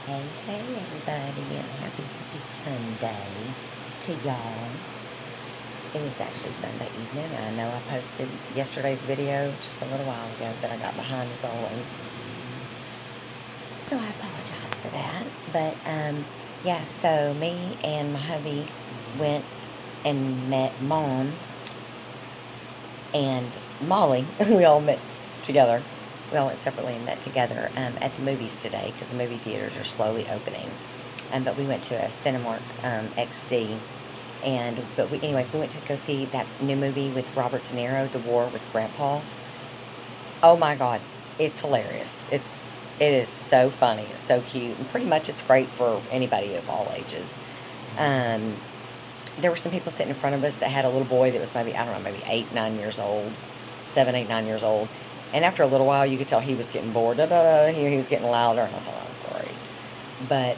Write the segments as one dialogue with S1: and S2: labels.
S1: Hey, hey, everybody, and happy Sunday to y'all. It is actually Sunday evening, and I know I posted yesterday's video just a little while ago that I got behind as always. So I apologize for that. But, yeah, so me and my hubby went and met Mom and Molly. We all met together. We all went separately and met together at the movies today because the movie theaters are slowly opening. But we went to a Cinemark XD, we went to go see that new movie with Robert De Niro, The War with Grandpa. Oh my God, it's hilarious. It is so funny. It's so cute, and pretty much it's great for anybody of all ages. Um, there were some people sitting in front of us that had a little boy that was maybe, I don't know, maybe 8, 9 years old, 7, 8, 9 years old. And after a little while, you could tell he was getting bored. Da, da, da, he was getting louder. And I thought, oh, great. But,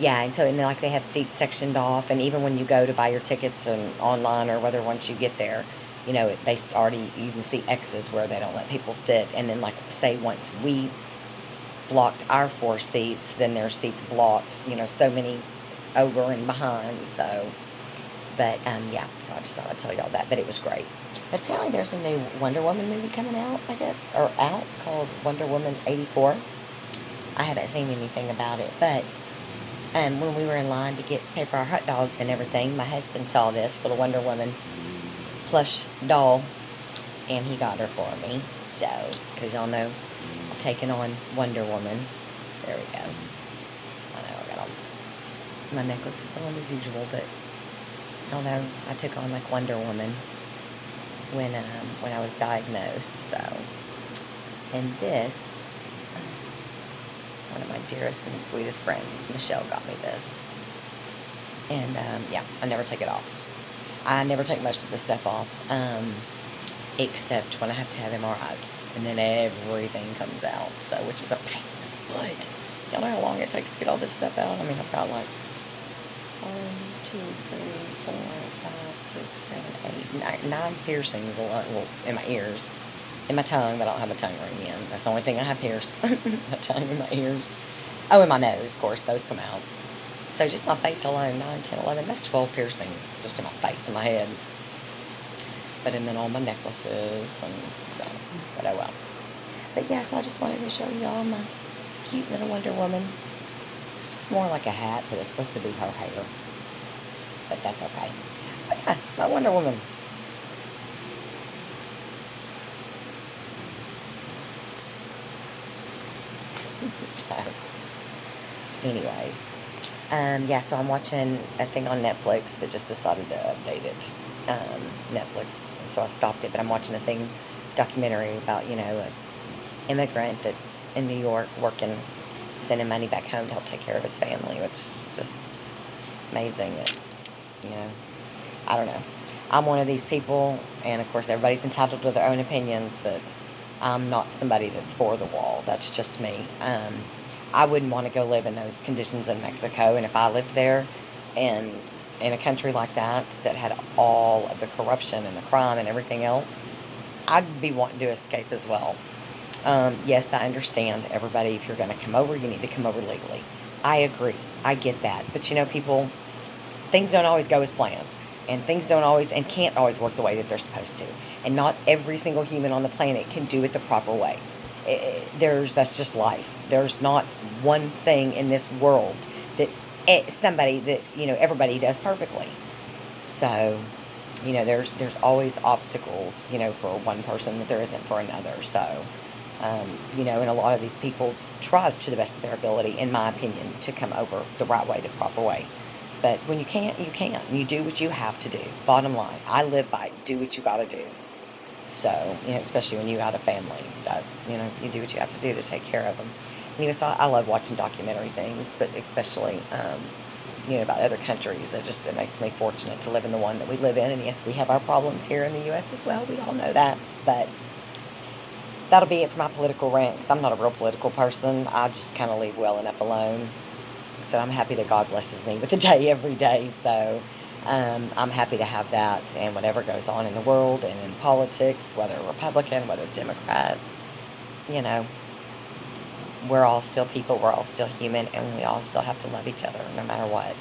S1: yeah, and then, like, they have seats sectioned off. And even when you go to buy your tickets and online or whether once you get there, they already, you can see X's where they don't let people sit. And then, like, say once we blocked our 4 seats, then their seats blocked, so many over and behind. So, but yeah, so I just thought I'd tell y'all that. But it was great. But apparently there's a new Wonder Woman movie coming out, I guess, or out, called Wonder Woman 84. I haven't seen anything about it, but when we were in line to pay for our hot dogs and everything, my husband saw this little Wonder Woman plush doll, and he got her for me. So, because y'all know, I'm taking on Wonder Woman. There we go. I know I got all my necklaces on as usual, but y'all know I took on like Wonder Woman when I was diagnosed. So, and this, one of my dearest and sweetest friends, Michelle, got me this, and yeah, I never take it off. I never take most of this stuff off, except when I have to have MRIs, and then everything comes out. So, which is a pain in the butt. Y'all know how long it takes to get all this stuff out? I mean, I've got like 1, 2, 3, 4, 5, 6, 7, 8, 9 piercings in my ears, in my tongue, but I don't have a tongue ring in. That's the only thing I have pierced. My tongue and my ears. Oh, and my nose, of course, those come out. So just my face alone, 9, 10, 11, that's 12 piercings just in my face and my head. But and then all my necklaces, and so, but oh well. But yeah, so I just wanted to show y'all my cute little Wonder Woman. It's more like a hat, but it's supposed to be her hair. But that's okay. But yeah, my Wonder Woman. So, anyways, yeah, so I'm watching a thing on Netflix, but just decided to update it. Netflix, so I stopped it, but I'm watching a documentary about, an immigrant that's in New York working, sending money back home to help take care of his family, which is just amazing that, you know, I don't know. I'm one of these people, and of course everybody's entitled to their own opinions, but I'm not somebody that's for the wall. That's just me. I wouldn't want to go live in those conditions in Mexico, and if I lived there and in a country like that had all of the corruption and the crime and everything else, I'd be wanting to escape as well. Yes, I understand, everybody, if you're going to come over, you need to come over legally. I agree. I get that. But people, things don't always go as planned. And things don't always and can't always work the way that they're supposed to. And not every single human on the planet can do it the proper way. That's just life. There's not one thing in this world that everybody does perfectly. So, there's always obstacles, for one person that there isn't for another. So, and a lot of these people try to the best of their ability, in my opinion, to come over the right way, the proper way. But when you can't, you can't. You do what you have to do. Bottom line, I live by do what you got to do. So, especially when you got a family, that, you do what you have to do to take care of them. Anyway, so I love watching documentary things, but especially, about other countries. It makes me fortunate to live in the one that we live in. And yes, we have our problems here in the U.S. as well. We all know that. But that'll be it for my political rant, because I'm not a real political person. I just kind of leave well enough alone. So I'm happy that God blesses me with a day every day. So I'm happy to have that, and whatever goes on in the world and in politics, whether Republican, whether Democrat, you know, we're all still people, we're all still human, and we all still have to love each other no matter what,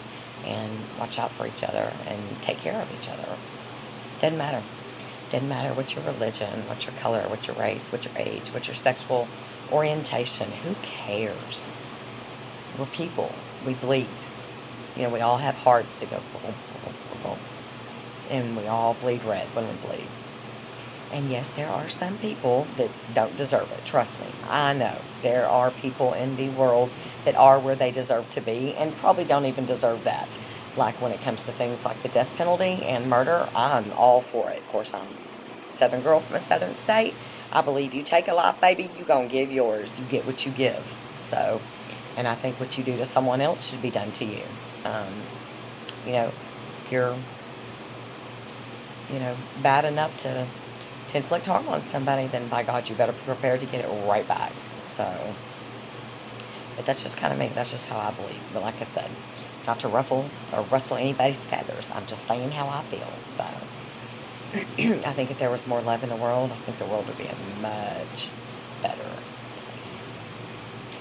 S1: and watch out for each other and take care of each other. Doesn't matter. Doesn't matter what your religion, what your color, what your race, what your age, what your sexual orientation. Who cares? We're people. We bleed. You know, we all have hearts that go boom, boom, boom, boom, and we all bleed red when we bleed. And yes, there are some people that don't deserve it. Trust me. I know. There are people in the world that are where they deserve to be and probably don't even deserve that. Like when it comes to things like the death penalty and murder, I'm all for it. Of course, I'm a Southern girl from a Southern state. I believe you take a life, baby, you gonna give yours. You get what you give. So, and I think what you do to someone else should be done to you. Um, you know, if you're, bad enough to inflict harm on somebody, then by God, you better be prepared to get it right back. So, but that's just kind of me. That's just how I believe. But like I said, not to ruffle or rustle anybody's feathers. I'm just saying how I feel. So, I think if there was more love in the world, I think the world would be a much better place.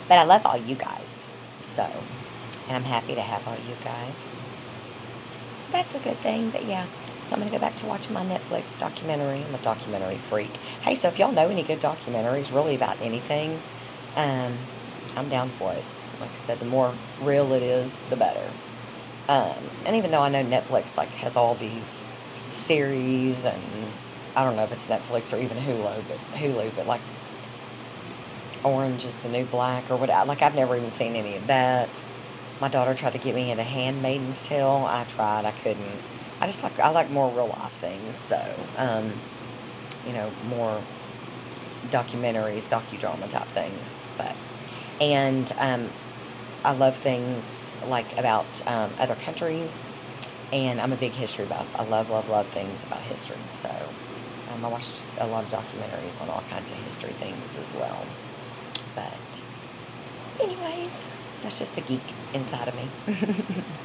S1: But I love all you guys. So, and I'm happy to have all you guys. So that's a good thing. But yeah. So I'm going to go back to watching my Netflix documentary. I'm a documentary freak. Hey, so if y'all know any good documentaries, really about anything, I'm down for it. Like I said, the more real it is, the better. And even though I know Netflix has all these series, and I don't know if it's Netflix or even Hulu, but like Orange is the New Black or whatever. Like I've never even seen any of that. My daughter tried to get me into Handmaid's Tale. I tried. I couldn't. I like more real life things. So, more documentaries, docudrama type things. And I love things like about other countries. And I'm a big history buff. I love things about history. So, I watched a lot of documentaries on all kinds of history things as well. But, anyways, that's just the geek inside of me.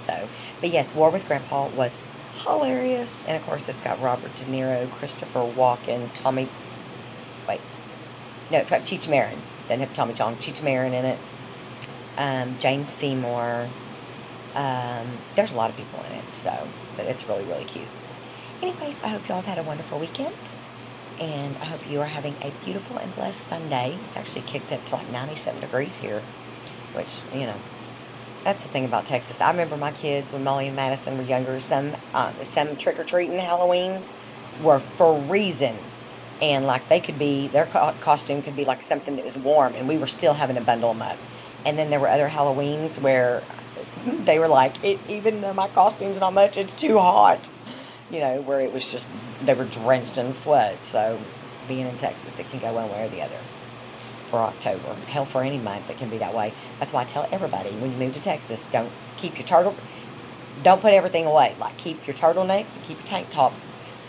S1: So, but yes, War with Grandpa was hilarious. And of course, it's got Robert De Niro, Christopher Walken, it's got Cheech Marin. Doesn't have Tommy Chong. Cheech Marin in it. Jane Seymour. There's a lot of people in it, but it's really, really cute. Anyways, I hope y'all have had a wonderful weekend, and I hope you are having a beautiful and blessed Sunday. It's actually kicked up to like 97 degrees here, which, that's the thing about Texas. I remember my kids, when Molly and Madison were younger, some trick-or-treating Halloweens were freezing. And like their costume could be like something that was warm, and we were still having to bundle them up. And then there were other Halloweens where they were like, even though my costume's not much, it's too hot. Where it was just, they were drenched in sweat. So being in Texas, it can go one way or the other for October. Hell, for any month, it can be that way. That's why I tell everybody, when you move to Texas, don't put everything away. Like, keep your turtlenecks and keep your tank tops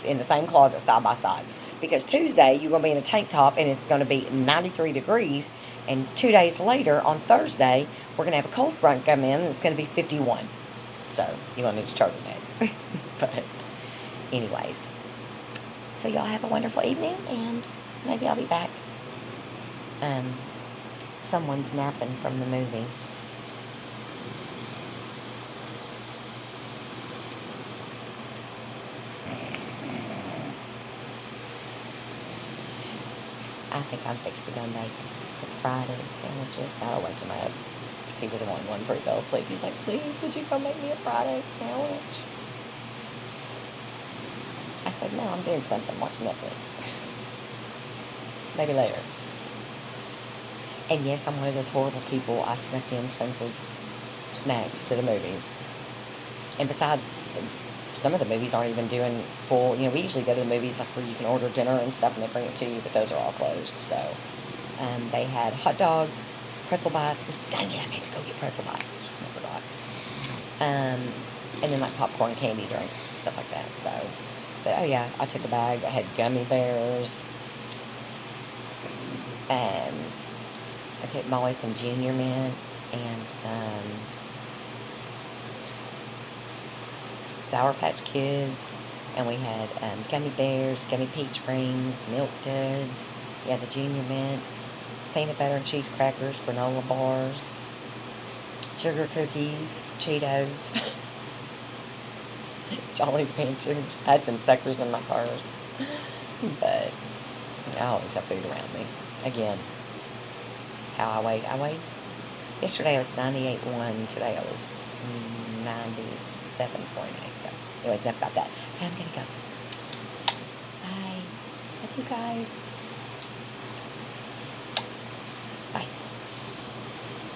S1: in the same closet side by side. Because Tuesday, you're going to be in a tank top, and it's going to be 93 degrees. And 2 days later, on Thursday, we're going to have a cold front come in, and it's going to be 51. So, you're going to need your turtleneck. But, anyways. So, y'all have a wonderful evening, and maybe I'll be back. Someone's napping from the movie. I think I'm fixing to go make some fried egg sandwiches. That'll wake him up. Because he was wanting one before he fell asleep. He's like, please, would you go make me a fried egg sandwich? I said, no, I'm doing something. Watch Netflix. Maybe later. And yes, I'm one of those horrible people. I snuck in tons of snacks to the movies. And besides, some of the movies aren't even doing full, we usually go to the movies like where you can order dinner and stuff and they bring it to you, but those are all closed. So, they had hot dogs, pretzel bites, which, dang it, I meant to go get pretzel bites. I forgot. And then like popcorn, candy, drinks, stuff like that. So, but oh yeah, I took a bag. I had gummy bears. I took Molly some Junior Mints and some Sour Patch Kids, and we had gummy bears, gummy peach rings, Milk Duds. Yeah, the Junior Mints, peanut butter and cheese crackers, granola bars, sugar cookies, Cheetos, Jolly Ranchers. I had some suckers in my purse. But I always have food around me. Again, how I weighed. Yesterday I was 98.1. Today I was 97.8. So, anyways, enough about that. Okay, I'm going to go. Bye. Love you guys.